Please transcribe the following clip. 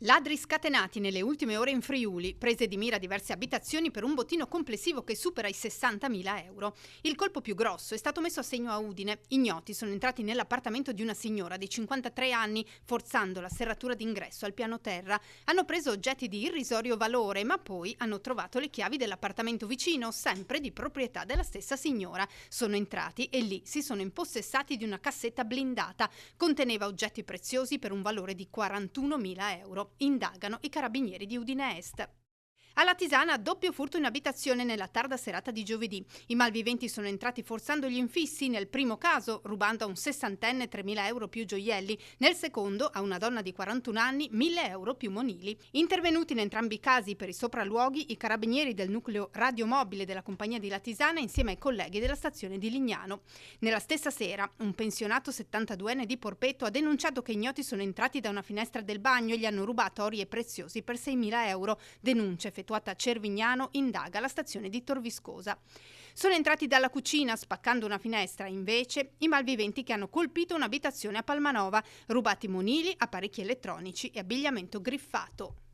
Ladri scatenati nelle ultime ore in Friuli, prese di mira diverse abitazioni per un bottino complessivo che supera i 60.000 euro. Il colpo più grosso è stato messo a segno a Udine. Ignoti sono entrati nell'appartamento di una signora di 53 anni, forzando la serratura d'ingresso al piano terra. Hanno preso oggetti di irrisorio valore, ma poi hanno trovato le chiavi dell'appartamento vicino, sempre di proprietà della stessa signora. Sono entrati e lì si sono impossessati di una cassetta blindata. Conteneva oggetti preziosi per un valore di 41.000 euro. Indagano i carabinieri di Udine Est. Alla Tisana, doppio furto in abitazione nella tarda serata di giovedì. I malviventi sono entrati forzando gli infissi, nel primo caso rubando a un sessantenne 3.000 euro più gioielli, nel secondo a una donna di 41 anni 1.000 euro più monili. Intervenuti in entrambi i casi per i sopralluoghi i carabinieri del nucleo radiomobile della compagnia di La Tisana insieme ai colleghi della stazione di Lignano. Nella stessa sera un pensionato 72enne di Porpetto ha denunciato che ignoti sono entrati da una finestra del bagno e gli hanno rubato ori e preziosi per 6.000 euro. Denuncia effettuata a Cervignano, indaga la stazione di Tor Viscosa. Sono entrati dalla cucina spaccando una finestra, invece, i malviventi che hanno colpito un'abitazione a Palmanova, rubati monili, apparecchi elettronici e abbigliamento griffato.